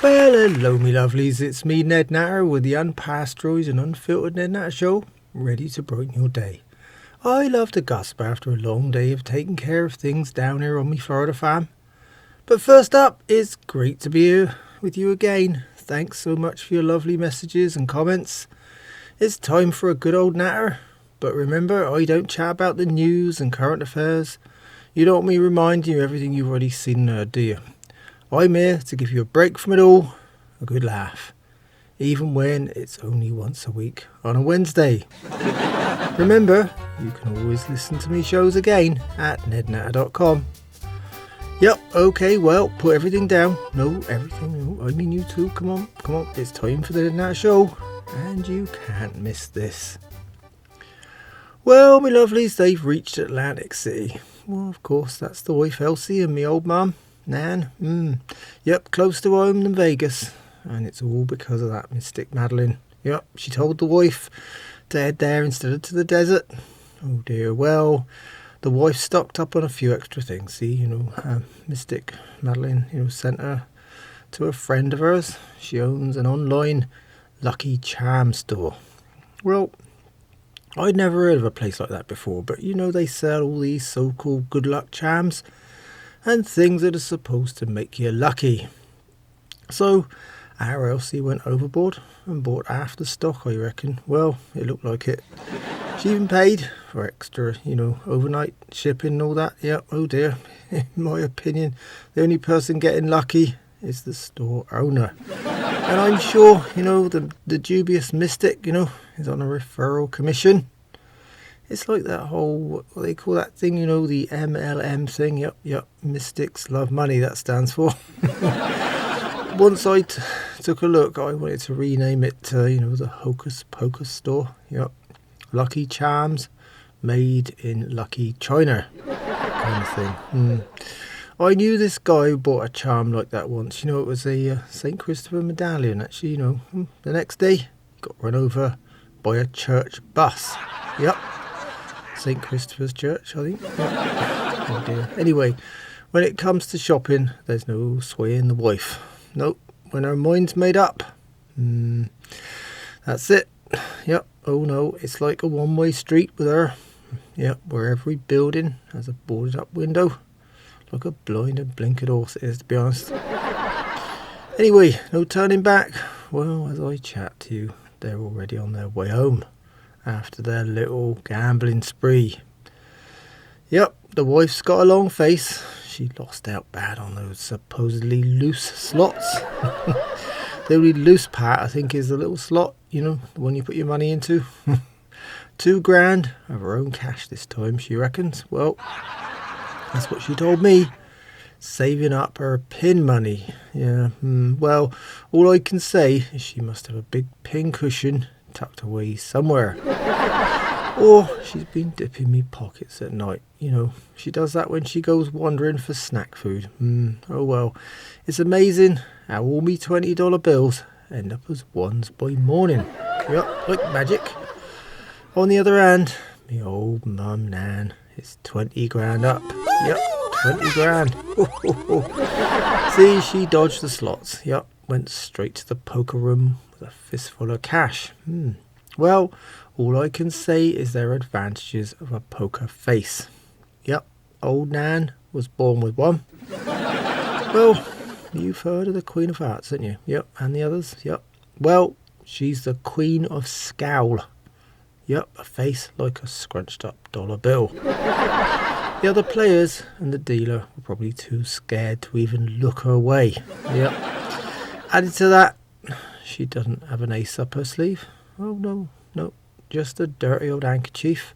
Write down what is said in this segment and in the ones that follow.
Well, hello me lovelies, it's me Ned Natter with the unpasteurised and unfiltered Ned Natter show, ready to brighten your day. I love to gossip after a long day of taking care of things down here on me Florida farm. But first up, it's great to be here with you again. Thanks so much for your lovely messages and comments. It's time for a good old natter. But remember, I don't chat about the news and current affairs. You don't want me reminding you everything you've already seen and heard, do you? I'm here to give you a break from it all, a good laugh, even when it's only once a week on a Wednesday. Remember, you can always listen to me shows again at nednatter.com. Yep, okay, well, put everything down. No, everything, no, I mean you too, come on, it's time for the Ned Natter show, and you can't miss this. Well, my lovelies, they've reached Atlantic City. Well, of course, that's the wife Elsie and me old mum. Nan, yep, close to home than Vegas, and it's all because of that mystic Madeline. Yep, she told the wife to head there instead of to the desert. Oh dear, well, the wife stocked up on a few extra things. See, mystic Madeline, sent her to a friend of hers. She owns an online lucky charm store. Well, I'd never heard of a place like that before, but they sell all these so-called good luck charms and things that are supposed to make you lucky. So our Elsie went overboard and bought half the stock, I reckon. Well, it looked like it. She even paid for extra, overnight shipping and all that. Yep, oh dear. In my opinion, the only person getting lucky is the store owner. And I'm sure, the dubious mystic, is on a referral commission. It's like that whole, what they call that thing, the MLM thing. Yep, mystics love money, that stands for. Once I took a look, I wanted to rename it, the Hocus Pocus store. Yep, Lucky Charms, made in Lucky China, that kind of thing. I knew this guy who bought a charm like that once. It was a St. Christopher medallion, actually, The next day, he got run over by a church bus. Yep. St. Christopher's Church, I think. Yeah. Oh dear. Anyway, when it comes to shopping, there's no swaying the wife. Nope. When her mind's made up, that's it. Yep. Oh no, it's like a one-way street with her. Yep. Where every building has a boarded up window. Like a blind and blinkered horse it is, to be honest. Anyway, no turning back. Well, as I chat to you, they're already on their way home after their little gambling spree. Yep, the wife's got a long face. She lost out bad on those supposedly loose slots. The only loose part, I think, is the little slot, the one you put your money into. $2,000 of her own cash this time, she reckons. Well, that's what she told me. Saving up her pin money. Yeah, well, all I can say is she must have a big pin cushion tucked away somewhere. Or she's been dipping me pockets at night. She does that when she goes wandering for snack food. Oh well, it's amazing how all me $20 bills end up as ones by morning. Yep, like magic. On the other hand, me old mum Nan is $20,000 up. Yep, $20,000. See, she dodged the slots. Yep, went straight to the poker room with a fistful of cash. Well, all I can say is there are advantages of a poker face. Yep, old Nan was born with one. Well, you've heard of the Queen of Hearts, haven't you? Yep, and the others? Yep. Well, she's the Queen of Scowl. Yep, a face like a scrunched up dollar bill. The other players and the dealer were probably too scared to even look her way. Yep. Added to that, she doesn't have an ace up her sleeve. Oh no, just a dirty old handkerchief.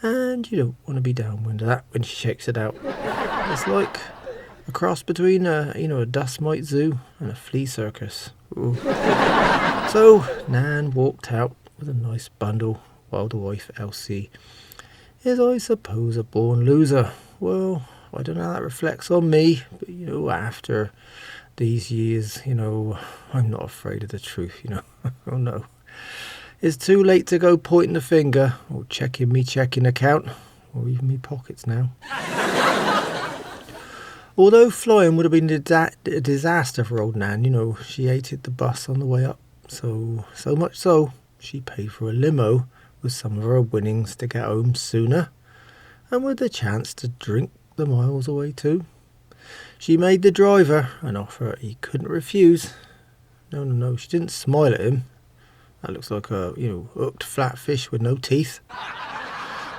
And you don't want to be downwind of that when she shakes it out. It's like a cross between a dust mite zoo and a flea circus. Ooh. So Nan walked out with a nice bundle, while the wife Elsie is, I suppose, a born loser. Well, I don't know how that reflects on me, but after these years, I'm not afraid of the truth, Oh no. It's too late to go pointing the finger or checking me checking account or even me pockets now. Although flying would have been a disaster for old Nan, she hated the bus on the way up. So much so, she paid for a limo with some of her winnings to get home sooner, and with the chance to drink the miles away too. She made the driver an offer he couldn't refuse. No, she didn't smile at him. That looks like a, hooked flatfish with no teeth.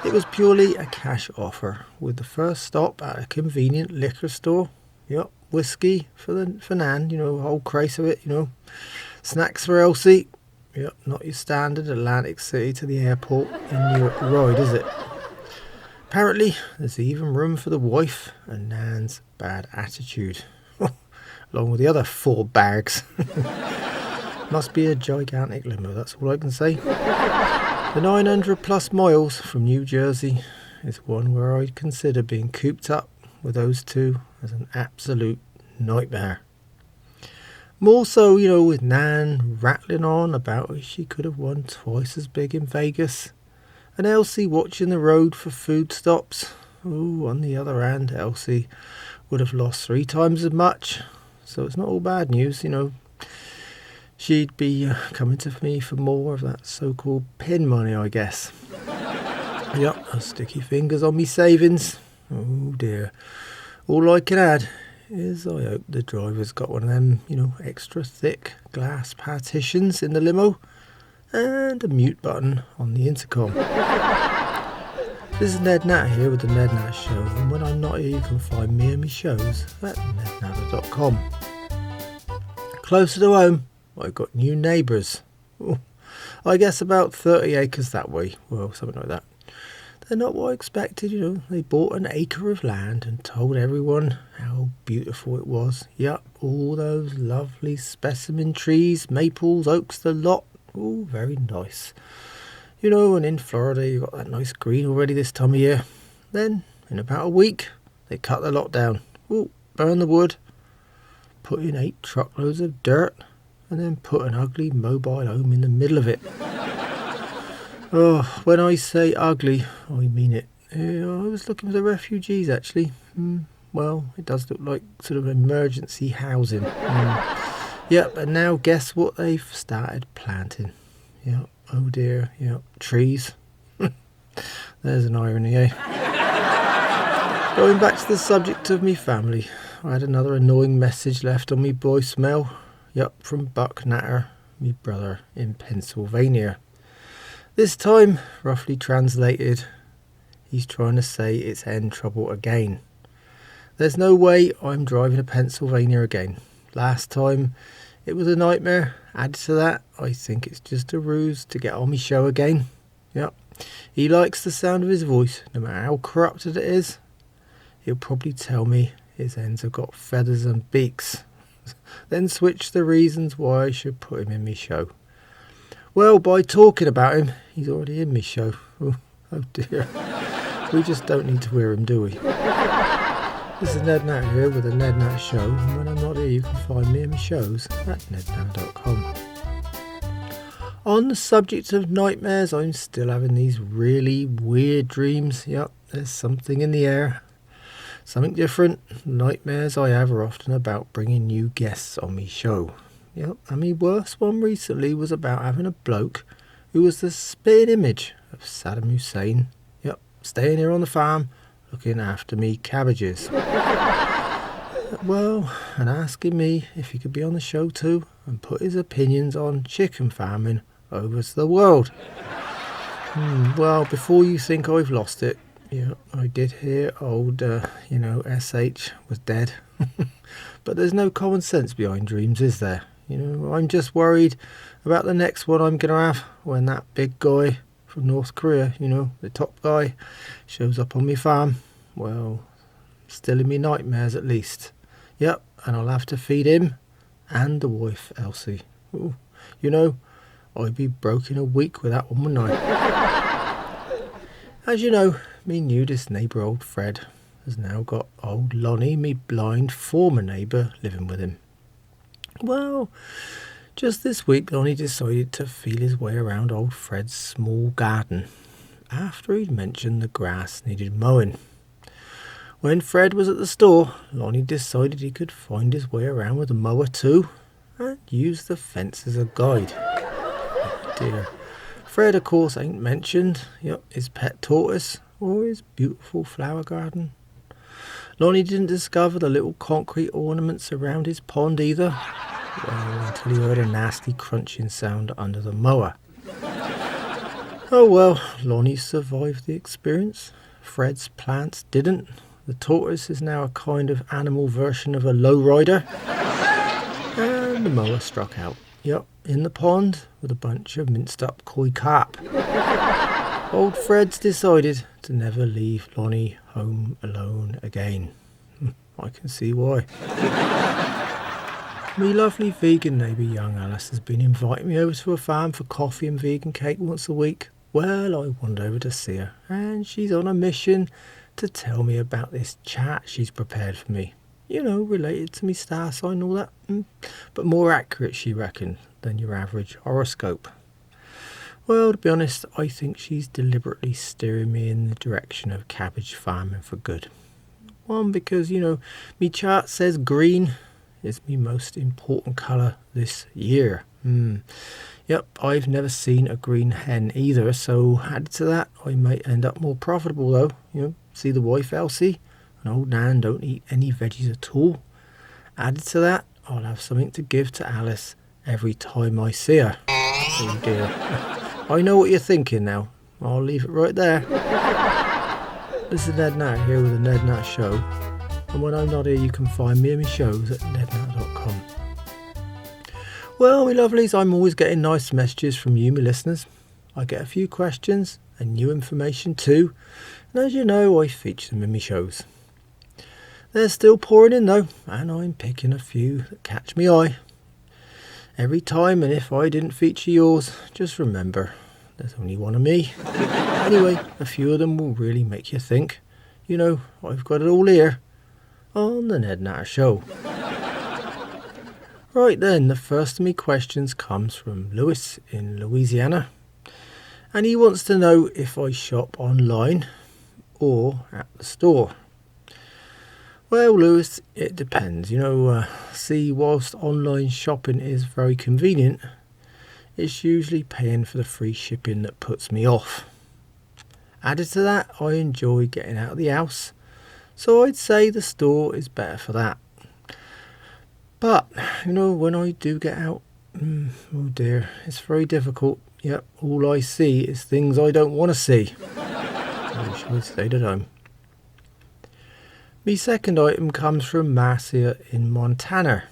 It was purely a cash offer, with the first stop at a convenient liquor store. Yep, whiskey for Nan, a whole crate of it, Snacks for Elsie. Yep, not your standard Atlantic City to the airport in Newark ride, is it? Apparently, there's even room for the wife and Nan's bad attitude, along with the other 4 bags. Must be a gigantic limo, that's all I can say. The 900 plus miles from New Jersey is one where I'd consider being cooped up with those two as an absolute nightmare. More so, with Nan rattling on about how she could have won twice as big in Vegas, and Elsie watching the road for food stops. Oh, on the other hand, Elsie would have lost 3 times as much, so it's not all bad news, She'd be coming to me for more of that so-called pin money, I guess. Yep, sticky fingers on me savings. Oh dear. All I can add is I hope the driver's got one of them, extra thick glass partitions in the limo and a mute button on the intercom. This is Ned Natter here with the Ned Natter Show, and when I'm not here you can find me and my shows at nednatter.com. Closer to home, I've got new neighbours. I guess about 30 acres that way. Well, something like that. They're not what I expected, They bought an acre of land and told everyone how beautiful it was. Yup, all those lovely specimen trees, maples, oaks, the lot. Oh, very nice. And in Florida you got that nice green already this time of year. Then, in about a week, they cut the lot down. Burn the wood, put in 8 truckloads of dirt, and then put an ugly mobile home in the middle of it. Oh, when I say ugly, I mean it. I was looking for the refugees, actually. Well, it does look like sort of emergency housing. Yep, and now guess what they've started planting? Yep, oh dear, yep, trees. There's an irony, eh? Going back to the subject of me family, I had another annoying message left on me voicemail. Yup, from Buck Natter, me brother in Pennsylvania. This time, roughly translated, he's trying to say it's end trouble again. There's no way I'm driving to Pennsylvania again. Last time, it was a nightmare. Add to that, I think it's just a ruse to get on me show again. Yep, he likes the sound of his voice, no matter how corrupted it is. He'll probably tell me his ends have got feathers and beaks. Then switch the reasons why I should put him in me show. Well, by talking about him, he's already in me show. Oh dear. We just don't need to hear him, do we? This is Ned Natter here with the Ned Natter Show, and when I'm not here you can find me and my shows at nednatter.com. On the subject of nightmares, I'm still having these really weird dreams. Yep, there's something in the air. Something different. Nightmares I have are often about bringing new guests on me show. Yep, and my worst one recently was about having a bloke who was the spitting image of Saddam Hussein. Yep, staying here on the farm, looking after me cabbages. Well, and asking me if he could be on the show too and put his opinions on chicken farming over to the world. Well, before you think I've lost it, yeah, I did hear old, SH was dead. But there's no common sense behind dreams, is there? I'm just worried about the next one I'm going to have when that big guy from North Korea, the top guy, shows up on me farm. Well, still in me nightmares at least. Yep, and I'll have to feed him and the wife, Elsie. Ooh, I'd be broke in a week with that one, wouldn't I? As you know, me nudist neighbour old Fred has now got old Lonnie, me blind former neighbour, living with him. Well, just this week Lonnie decided to feel his way around old Fred's small garden after he'd mentioned the grass needed mowing. When Fred was at the store, Lonnie decided he could find his way around with a mower too, and use the fence as a guide. Oh dear. Fred, of course, ain't mentioned. His pet tortoise or his beautiful flower garden. Lonnie didn't discover the little concrete ornaments around his pond either. Well, until he heard a nasty crunching sound under the mower. Oh well, Lonnie survived the experience. Fred's plants didn't. The tortoise is now a kind of animal version of a lowrider. And the mower struck out. In the pond with a bunch of minced up koi carp. Old Fred's decided to never leave Lonnie home alone again. I can see why. My lovely vegan neighbour young Alice has been inviting me over to her farm for coffee and vegan cake once a week. Well, I wandered over to see her, and she's on a mission to tell me about this chat she's prepared for me. Related to me star sign and all that. But more accurate, she reckoned, than your average horoscope. Well, to be honest, I think she's deliberately steering me in the direction of cabbage farming for good. One, because, me chart says green is my most important colour this year. I've never seen a green hen either, so added to that, I might end up more profitable though. See the wife Elsie? And old Nan don't eat any veggies at all. Added to that, I'll have something to give to Alice every time I see her. Oh dear. I know what you're thinking now. I'll leave it right there. This is Ned Natter here with the Ned Natter Show. And when I'm not here, you can find me and my shows at nednatter.com. Well, my lovelies, I'm always getting nice messages from you, my listeners. I get a few questions and new information too. And as you know, I feature them in my shows. They're still pouring in though, and I'm picking a few that catch me eye. Every time, and if I didn't feature yours, just remember, there's only one of me. Anyway, a few of them will really make you think. I've got it all here on the Ned Natter Show. Right then, the first of me questions comes from Lewis in Louisiana. And he wants to know if I shop online or at the store. Well, Lewis, it depends. See, whilst online shopping is very convenient, it's usually paying for the free shipping that puts me off. Added to that, I enjoy getting out of the house, so I'd say the store is better for that. But, when I do get out, oh dear, it's very difficult. All I see is things I don't want to see. I wish I'd stayed at home. My second item comes from Marcia in Montana.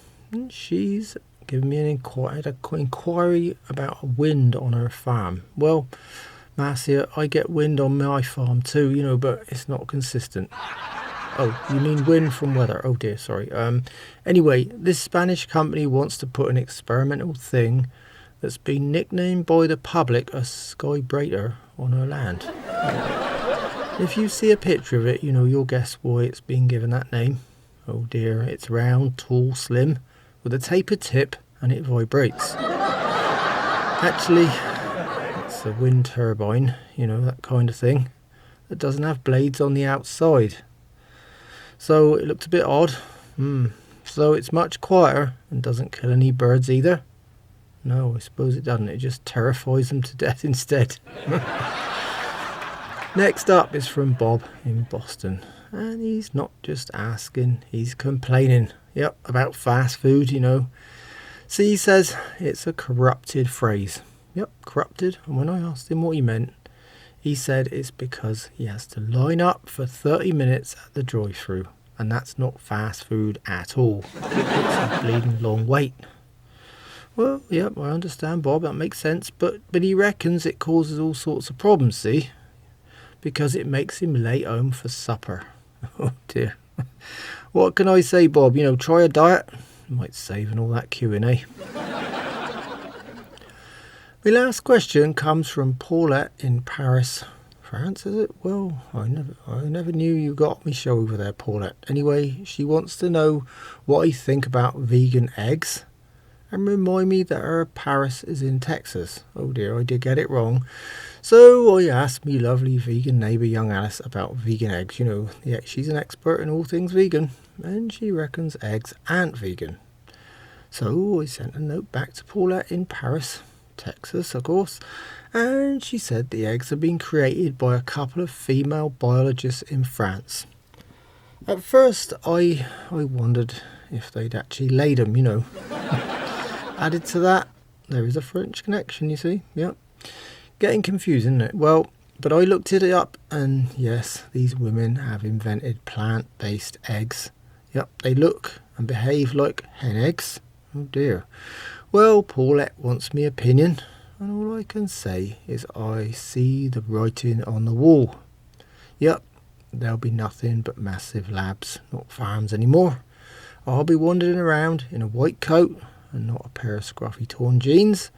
She's given me an inquiry about a wind on her farm. Well, Marcia, I get wind on my farm too, but it's not consistent. Oh, you mean wind from weather? Oh dear, sorry. Anyway, this Spanish company wants to put an experimental thing that's been nicknamed by the public a skybrater on her land. If you see a picture of it, you'll guess why it's been given that name. Oh dear, it's round, tall, slim, with a tapered tip, and it vibrates. Actually, it's a wind turbine, that kind of thing, that doesn't have blades on the outside. So it looked a bit odd. So it's much quieter and doesn't kill any birds either. No, I suppose it doesn't. It just terrifies them to death instead. Next up is from Bob in Boston, and he's not just asking, he's complaining. About fast food, See, he says it's a corrupted phrase. Corrupted. And when I asked him what he meant, he said it's because he has to line up for 30 minutes at the drive-thru, and that's not fast food at all. It's a bleeding long wait. Well, I understand, Bob, that makes sense, but he reckons it causes all sorts of problems, see? Because it makes him late home for supper. Oh dear. What can I say, Bob? Try a diet. Might save and all that queuing, eh? My last question comes from Paulette in Paris, France, is it? Well, I never knew you got me show over there, Paulette. Anyway, she wants to know what I think about vegan eggs, and remind me that her Paris is in Texas. Oh dear, I did get it wrong. So I asked me lovely vegan neighbour young Alice about vegan eggs. She's an expert in all things vegan, and she reckons eggs aren't vegan. So I sent a note back to Paulette in Paris, Texas, of course, and she said the eggs had been created by a couple of female biologists in France. At first, I wondered if they'd actually laid them, Added to that, there is a French connection, you see. Yep. Getting confusing, isn't it? Well, but I looked it up, and yes, these women have invented plant-based eggs. Yep, they look and behave like hen eggs. Oh dear. Well, Paulette wants me opinion, and all I can say is I see the writing on the wall. Yep, there'll be nothing but massive labs, not farms anymore. I'll be wandering around in a white coat and not a pair of scruffy torn jeans.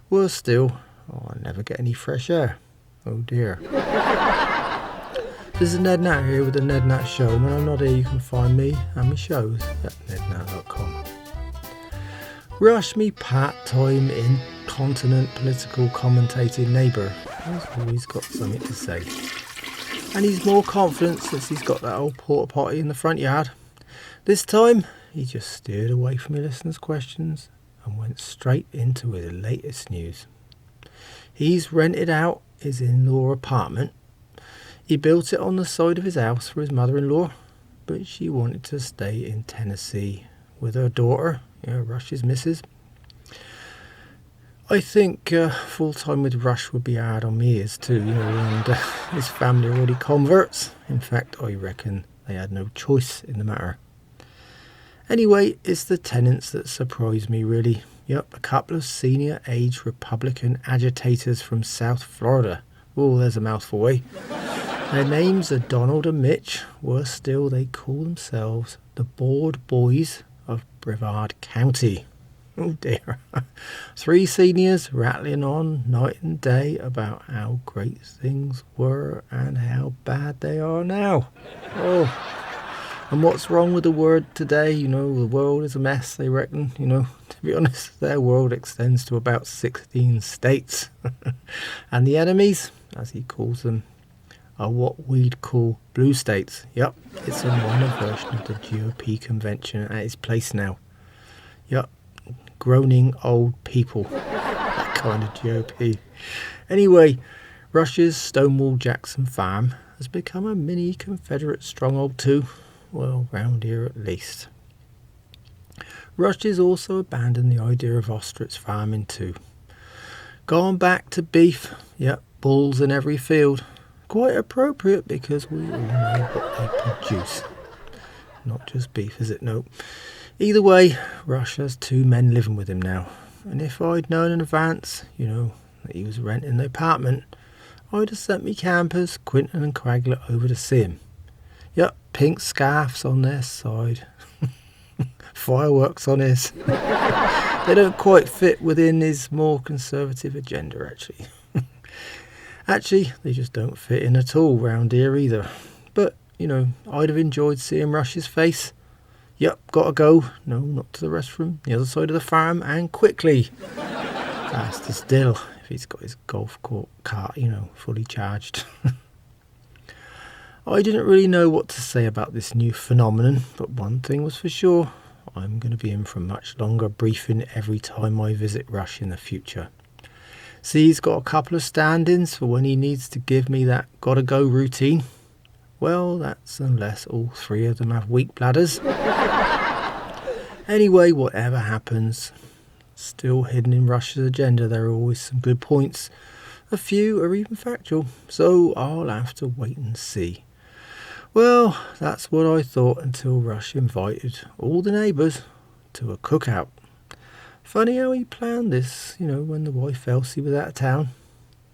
Worse still, I never get any fresh air. Oh dear. This is Ned Natter here with the Ned Natter Show. When I'm not here, you can find me and my shows at nednatter.com. Rush, me part-time incontinent political commentating neighbour, has always got something to say. And he's more confident since he's got that old porta potty in the front yard. This time, he just steered away from your listeners' questions and went straight into his latest news. He's rented out his in-law apartment. He built it on the side of his house for his mother-in-law, but she wanted to stay in Tennessee with her daughter, Rush's missus. I think full-time with Rush would be hard on me ears too, and his family are already converts. In fact, I reckon they had no choice in the matter. Anyway, it's the tenants that surprised me, really. Yep, a couple of senior-age Republican agitators from South Florida. Oh, there's a mouthful, eh? Their names are Donald and Mitch. Worse still, they call themselves the Board Boys of Brevard County. Oh dear. 3 seniors rattling on night and day about how great things were and how bad they are now. Oh. And what's wrong with the word today? The world is a mess, they reckon. To be honest, their world extends to about 16 states. And the enemies, as he calls them, are what we'd call blue states. Yep, it's a minor version of the GOP convention at its place now. Yep, groaning old people. That kind of GOP. Anyway, Rush's Stonewall Jackson farm has become a mini Confederate stronghold too. Well, round here at least. Rush has also abandoned the idea of ostrich farming too. Gone back to beef. Yep, bulls in every field. Quite appropriate because we all know what they produce. Not just beef, is it? No. Either way, Rush has 2 men living with him now. And if I'd known in advance, that he was renting the apartment, I'd have sent me campers, Quinton and Quaglet, over to see him. Yep, pink scarves on their side. Fireworks on his. They don't quite fit within his more conservative agenda, actually. Actually, they just don't fit in at all round here either. But, I'd have enjoyed seeing Rush's face. Yep, gotta go. No, not to the restroom. The other side of the farm, and quickly. Faster still, if he's got his golf cart, fully charged. I didn't really know what to say about this new phenomenon, but one thing was for sure. I'm going to be in for a much longer briefing every time I visit Rush in the future. See, he's got a couple of stand-ins for when he needs to give me that gotta-go routine. Well, that's unless all 3 of them have weak bladders. Anyway, whatever happens, still hidden in Rush's agenda, there are always some good points. A few are even factual, so I'll have to wait and see. Well, that's what I thought until Rush invited all the neighbours to a cookout. Funny how he planned this, when the wife Elsie was out of town.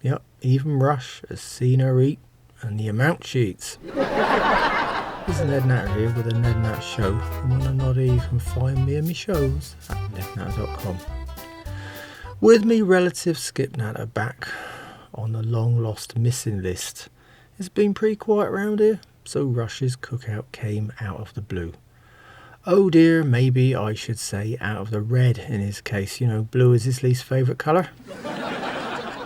Yep, even Rush has seen her eat and the amount she eats. This is Ned Natter here with the Ned Natter Show. And when I'm not here, you can find me and my shows at nednatter.com. With me relative Skip Natter back on the long-lost missing list, it's been pretty quiet around here. So Rush's cookout came out of the blue. Oh dear, maybe I should say out of the red in his case. Blue is his least favourite colour.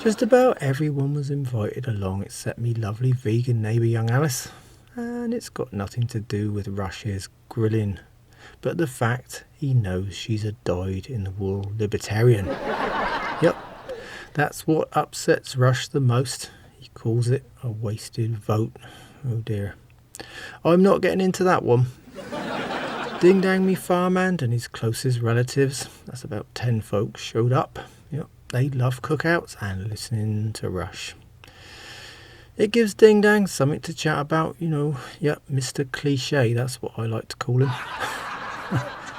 Just about everyone was invited along except me lovely vegan neighbour young Alice, and it's got nothing to do with Rush's grilling, but the fact he knows she's a dyed-in-the-wool libertarian. Yep, that's what upsets Rush the most. He calls it a wasted vote. Oh dear. I'm not getting into that one. Ding Dang me farmhand and his closest relatives, that's about 10 folks, showed up. Yep, they love cookouts and listening to Rush. It gives Ding Dang something to chat about, Yep, Mr. Cliche, that's what I like to call him.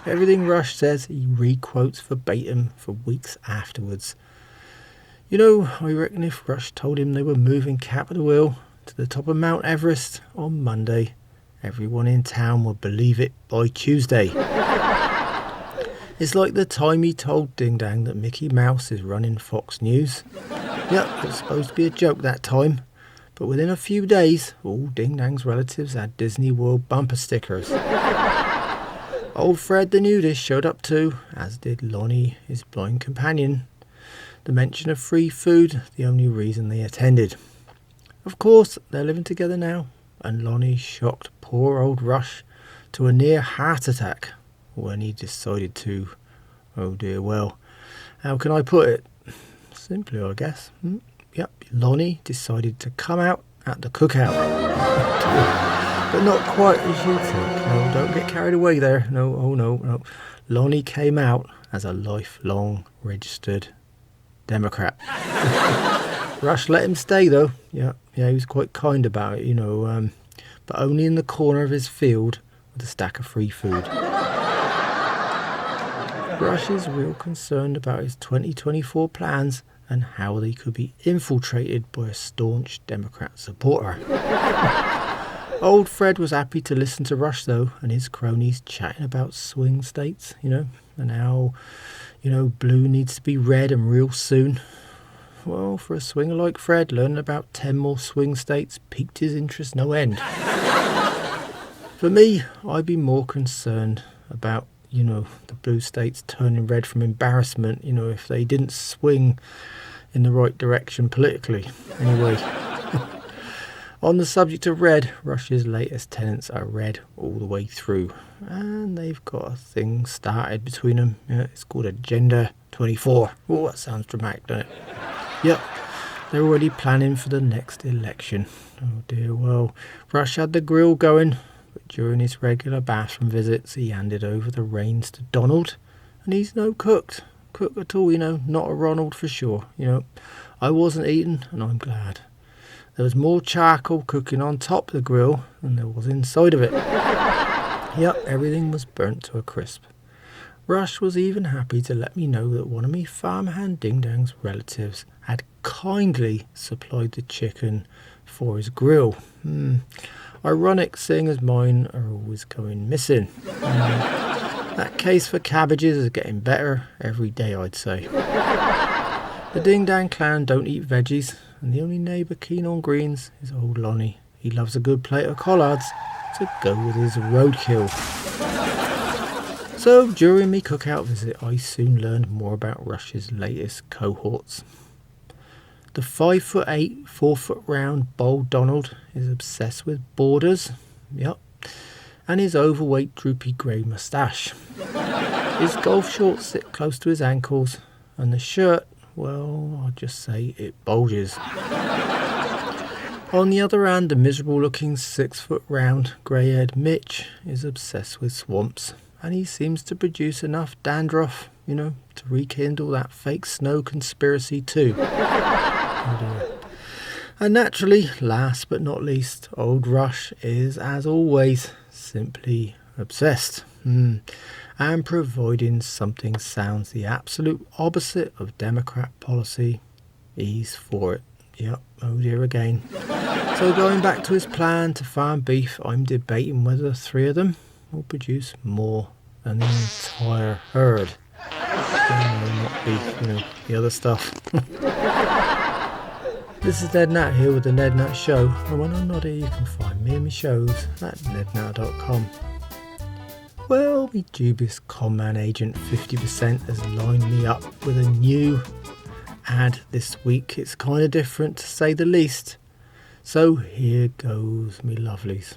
Everything Rush says he re-quotes verbatim for weeks afterwards. I reckon if Rush told him they were moving Capitol Hill to the top of Mount Everest on Monday, everyone in town would believe it by Tuesday. It's like the time he told Ding Dang that Mickey Mouse is running Fox News. Yep, it was supposed to be a joke that time, but within a few days, all Ding Dang's relatives had Disney World bumper stickers. Old Fred the nudist showed up too, as did Lonnie, his blind companion. The mention of free food, the only reason they attended. Of course, they're living together now, and Lonnie shocked poor old Rush to a near heart attack when he decided to, oh dear, well, how can I put it? Simply, I guess. Yep, Lonnie decided to come out at the cookout. But not quite as you think. No, don't get carried away there. No, oh no. Lonnie came out as a lifelong registered Democrat. Rush let him stay though. Yeah, he was quite kind about it, but only in the corner of his field with a stack of free food. Rush is real concerned about his 2024 plans and how they could be infiltrated by a staunch Democrat supporter. Old Fred was happy to listen to Rush though, and his cronies chatting about swing states, and how, blue needs to be red and real soon. Well, for a swinger like Fred, learning about 10 more swing states piqued his interest no end. For me, I'd be more concerned about, the blue states turning red from embarrassment, if they didn't swing in the right direction politically. Anyway, on the subject of red, Rush's latest tenants are red all the way through, and they've got a thing started between them. Yeah, it's called Agenda 24. Oh, that sounds dramatic, doesn't it? Yep, they're already planning for the next election. Oh dear, well, Rush had the grill going, but during his regular bathroom visits, he handed over the reins to Donald, and he's no cook at all, not a Ronald for sure, I wasn't eating, and I'm glad. There was more charcoal cooking on top of the grill than there was inside of it. Yep, everything was burnt to a crisp. Rush was even happy to let me know that one of me farmhand Ding Dang's relatives had kindly supplied the chicken for his grill. Ironic, seeing as mine are always going missing. That case for cabbages is getting better every day, I'd say. The Ding Dang clan don't eat veggies, and the only neighbour keen on greens is old Lonnie. He loves a good plate of collards to go with his roadkill. So during my cookout visit, I soon learned more about Rush's latest cohorts. The 5'8", 4 foot round bold Donald is obsessed with borders. Yep. And his overweight droopy grey moustache. His golf shorts sit close to his ankles, and the shirt, well, I'll just say it bulges. On the other hand, the miserable looking 6 foot round grey haired Mitch is obsessed with swamps, and he seems to produce enough dandruff, to rekindle that fake snow conspiracy too. And naturally, last but not least, old Rush is, as always, simply obsessed. And providing something sounds the absolute opposite of Democrat policy, he's for it. Yep, oh dear again. So going back to his plan to farm beef, I'm debating whether the 3 of them will produce more than the entire herd. Not beef, the other stuff. This is Ned Natter here with the Ned Night Show, and when I'm not here you can find me and my shows at nednatter.com. Well, me dubious conman agent 50% has lined me up with a new ad this week. It's kind of different to say the least. So here goes, me lovelies.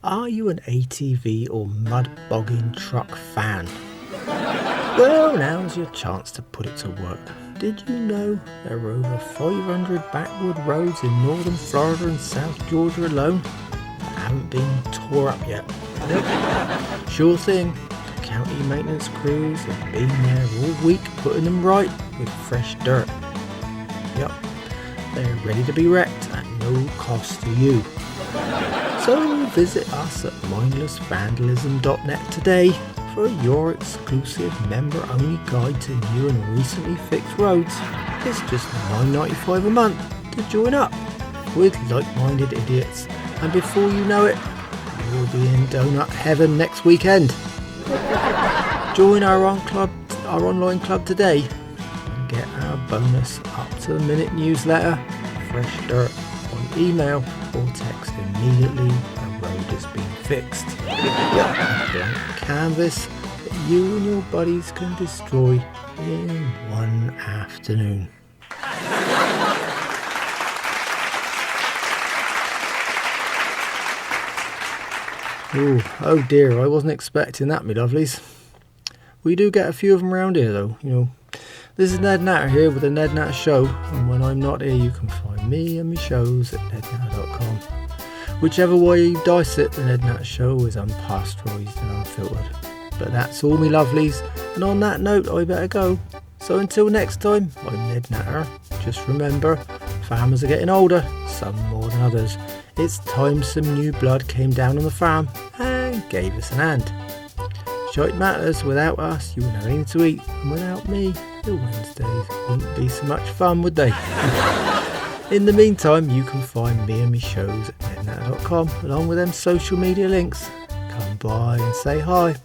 Are you an ATV or mud bogging truck fan? Well, now's your chance to put it to work. Did you know there are over 500 backwood roads in northern Florida and South Georgia alone that haven't been tore up yet? Nope. Sure thing. County maintenance crews have been there all week putting them right with fresh dirt. Yep. They're ready to be wrecked at no cost to you. So visit us at mindlessvandalism.net today for your exclusive member-only guide to new and recently fixed roads. It's just $9.95 a month to join up with like-minded idiots, and before you know it, you'll be in donut heaven next weekend. Join our online club today and get our bonus up-to-the-minute newsletter, fresh dirt on email or text immediately a road has been fixed. A blank canvas that you and your buddies can destroy in one afternoon. Oh dear, I wasn't expecting that, me lovelies. We do get a few of them around here though, you know. This is Ned Natter here with the Ned Natter Show, and when I'm not here you can find me and my shows at nednatter.com. Whichever way you dice it, the Ned Natter Show is unpasteurised and unfiltered. But that's all me lovelies, and on that note I better go. So until next time, I'm Ned Natter. Just remember, farmers are getting older, some more than others. It's time some new blood came down on the farm and gave us an hand. Shite matters, without us you wouldn't have anything to eat, and without me your Wednesdays wouldn't be so much fun, would they? In the meantime, you can find me and my shows at nednatter.com along with them social media links. Come by and say hi.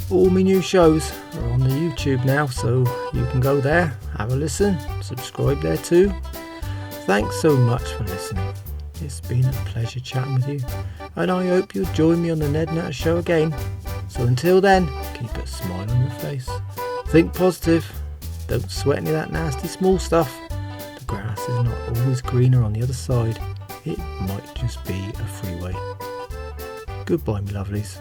All my new shows are on the YouTube now, so you can go there, have a listen, subscribe there too. Thanks so much for listening. It's been a pleasure chatting with you, and I hope you'll join me on the Ned Natter Show again. So until then, keep a smile on your face. Think positive. Don't sweat any of that nasty small stuff. The grass is not always greener on the other side. It might just be a freeway. Goodbye, my lovelies.